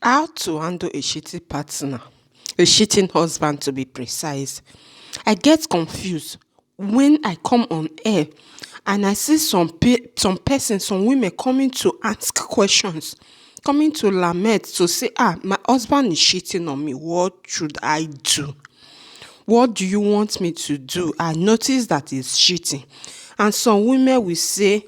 How to handle a cheating partner, a cheating husband to be precise. I get confused when I come on air and I see some persons, some women coming to ask questions, coming to lament to say, my husband is cheating on me. What should I do? What do you want me to do? I notice that he's cheating. And some women will say,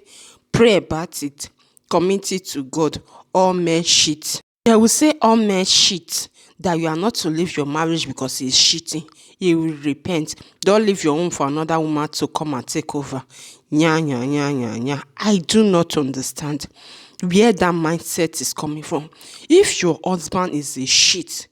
pray about it, commit it to God. All men cheat. They will say all men cheat, that you are not to leave your marriage because he's cheating. You will repent. Don't leave your home for another woman to come and take over. Nya, nya, nya, nya, nya. I do not understand where that mindset is coming from. If your husband is a shit,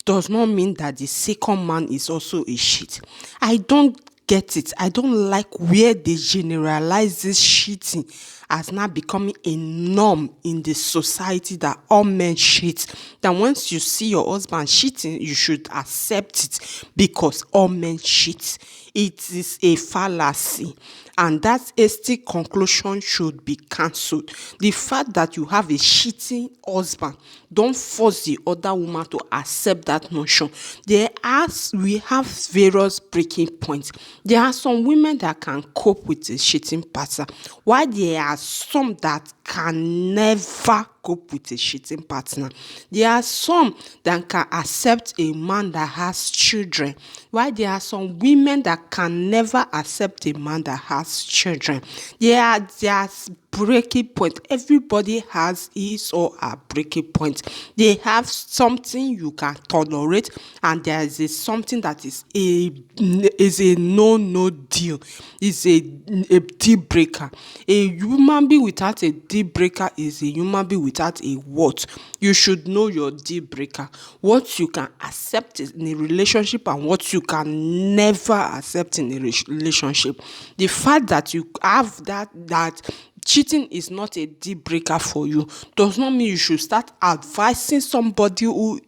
does not mean that the second man is also a shit. I don't get it. I don't like where they generalize this cheating as now becoming a norm in the society that all men cheat. That once you see your husband cheating, you should accept it because all men cheat. It is a fallacy. And that hasty conclusion should be cancelled. The fact that you have a cheating husband, don't force the other woman to accept that notion. We have various breaking points. There are some women that can cope with a cheating partner, while there are some that can never cope with a cheating partner. There are some that can accept a man that has children, while there are some women that can never accept a man that has children. There's breaking point. Everybody has his or her breaking point. They have something you can tolerate, and there is something that is a no deal. Is a deal breaker. A human being without a deal breaker is a human being without a what. You should know your deal breaker. What you can accept in a relationship and what you can never accept in a relationship. The fact that you have that cheating is not a deal breaker for you does not mean you should start advising somebody who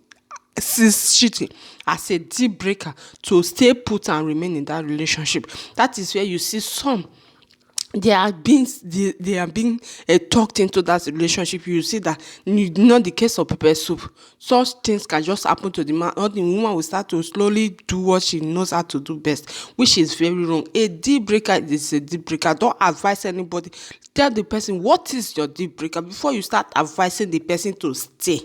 sees cheating as a deal breaker to stay put and remain in that relationship. That is where you see some they are being talked into that relationship. You see that not the case of pepper soup. Such things can just happen to the man, or the woman will start to slowly do what she knows how to do best, which is very wrong. A deal breaker is a deal breaker. Don't advise anybody. Tell the person what is your deal breaker before you start advising the person to stay.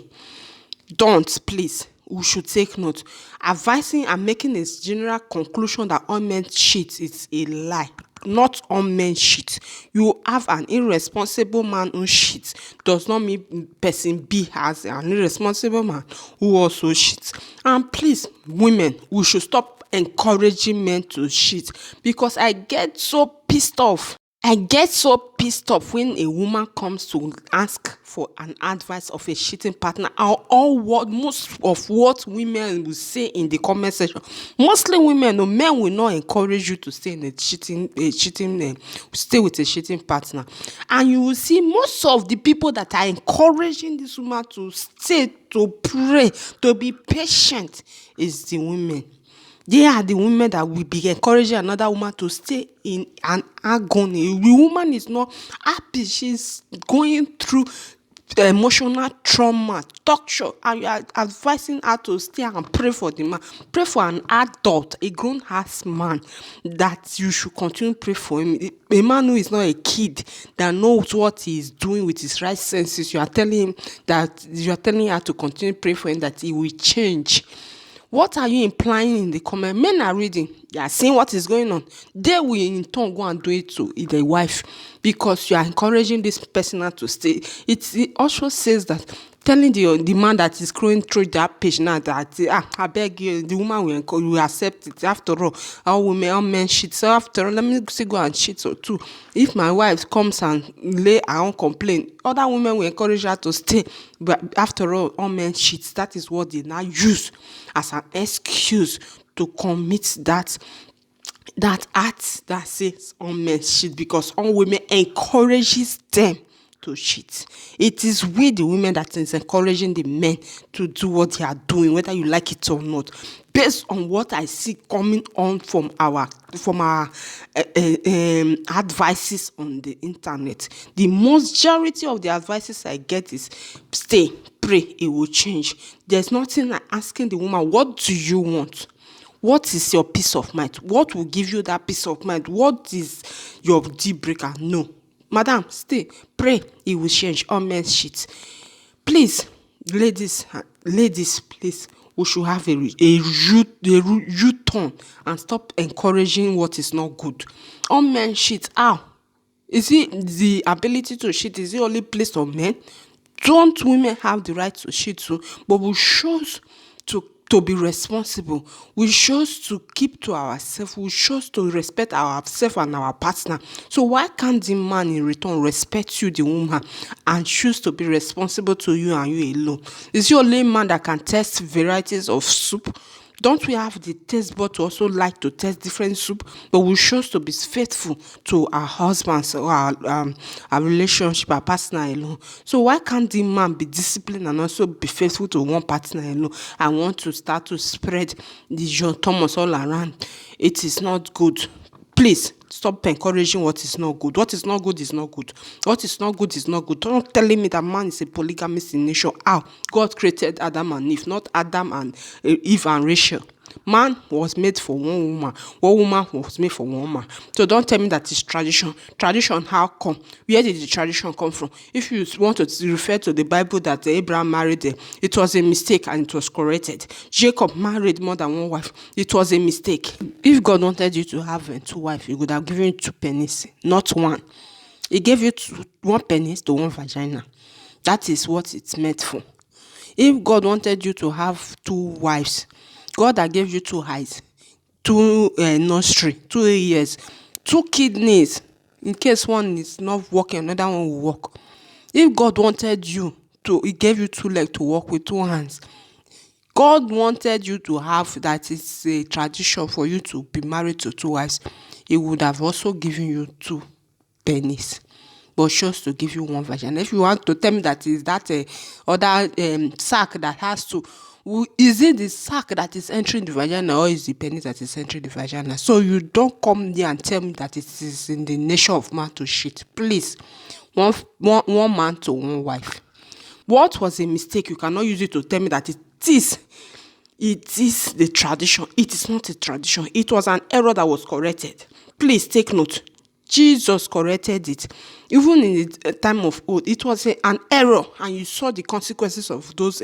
Don't, please. We should take note. Advising and making a general conclusion that all men cheat is a lie. Not all men cheat. You have an irresponsible man who cheats does not mean person B has an irresponsible man who also cheats. And please, women, we should stop encouraging men to cheat, because I get so pissed off. I get so pissed off when a woman comes to ask for an advice of a cheating partner. All what most of what women will say in the comment section. Mostly women, no, men will not encourage you to stay in stay with a cheating partner. And you will see most of the people that are encouraging this woman to stay, to pray, to be patient is the women. They are the women that will be encouraging another woman to stay in an agony. The woman is not happy. She's going through emotional trauma, torture, and you are advising her to stay and pray for the man. Pray for an adult, a grown ass man, that you should continue to pray for him. A man who is not a kid, that knows what he is doing with his right senses. You are telling her to continue to pray for him, that he will change. What are you implying in the comment? Men are reading. They are seeing what is going on. They will in turn go and do it to their wife, because you are encouraging this person to stay. It also says that telling the man that is scrolling through that page now that I beg you, the woman will accept it. After all men cheat. So after all, let me see go and cheat or two. If my wife comes and lay her own complaint, other women will encourage her to stay. But after all men cheat. That is what they now use as an excuse to commit that act that says all men cheat, because all women encourages them to cheat. It is we, the women, that is encouraging the men to do what they are doing, whether you like it or not. Based on what I see coming on from our advices on the internet, the majority of the advices I get is stay, pray, it will change. There's nothing like asking the woman, what do you want? What is your peace of mind? What will give you that peace of mind? What is your deal breaker? No. Madam, stay. Pray. It will change. All men's shit. Please, ladies, please, we should have a U-turn and stop encouraging what is not good. All men shit. How? Is it the ability to shit? Is it only placed on men? Don't women have the right to shit too? But we chose to be responsible. We chose to keep to ourselves. We chose to respect ourselves and our partner. So why can't the man in return respect you, the woman, and choose to be responsible to you and you alone? Is the only man that can test varieties of soup? Don't we have the taste bud to also like to taste different soup? But we chose to be faithful to our husbands or our relationship, our partner alone. So why can't the man be disciplined and also be faithful to one partner alone? I want to start to spread the John Thomas all around. It is not good. Please stop encouraging what is not good. What is not good is not good. What is not good is not good. Don't telling me that man is a polygamist in nature. How? God created Adam and Eve, not Adam and Eve and Rachel. Man was made for one woman. One woman was made for one man. So don't tell me that it's tradition. Tradition, how come? Where did the tradition come from? If you want to refer to the Bible that Abraham married, it was a mistake and it was corrected. Jacob married more than one wife. It was a mistake. If God wanted you to have two wives, he would have given you 2 pennies, not one. He gave you 1 penny to 1 vagina. That is what it's meant for. If God wanted you to have 2 wives, God that gave you 2 eyes, 2 nostrils, 2 ears, 2 kidneys. In case one is not working, another one will work. If God wanted you to, he gave you 2 legs to walk with, 2 hands. God wanted you to have that. It's a tradition for you to be married to 2 wives. He would have also given you 2 pennies, but chose to give you 1 vagina. If you want to tell me that is that other sack that has to, is it the sack that is entering the vagina or is the penis that is entering the vagina? So you don't come there and tell me that it is in the nature of man to shit. Please, one man to 1 wife. What was a mistake? You cannot use it to tell me that it is the tradition. It is not a tradition. It was an error that was corrected. Please take note. Jesus corrected it. Even in the time of old, it was an error, and you saw the consequences of those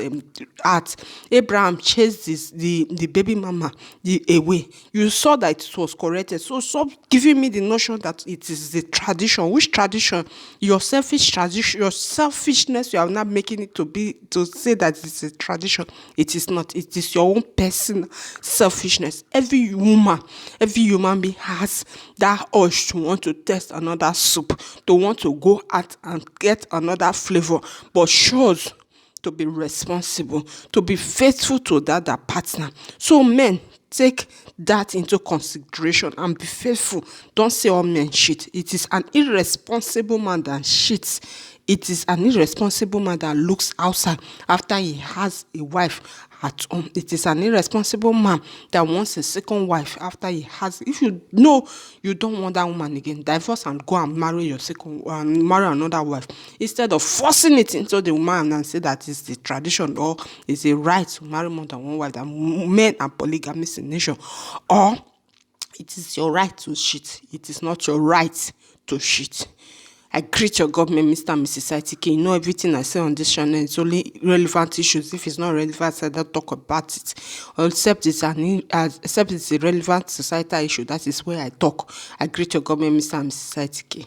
acts. Abraham chased the baby mama away. You saw that it was corrected. So stop giving me the notion that it is the tradition. Which tradition? Your selfish tradition, your selfishness. You are not making it to say that it's a tradition. It is not. It is your own personal selfishness. Every human being has that urge to want to test another soup, to want to go out and get another flavor, but shows to be responsible, to be faithful to that partner. So men, take that into consideration and be faithful. Don't say all men cheat. It is an irresponsible man that cheats. It is an irresponsible man that looks outside after he has a wife at home. It is an irresponsible man that wants a second wife after he has. If you know you don't want that woman again, divorce and go and marry your marry another wife instead of forcing it into the woman and say that it's the tradition or it's a right to marry more than one wife. That men are polygamous in nature, or it is your right to cheat. It is not your right to cheat. I greet your government, Mr. and Mrs. ITK. You know everything I say on this channel. It's only relevant issues. If it's not relevant, I don't talk about it. Except it's a relevant societal issue. That is where I talk. I greet your government, Mr. and Mrs. ITK.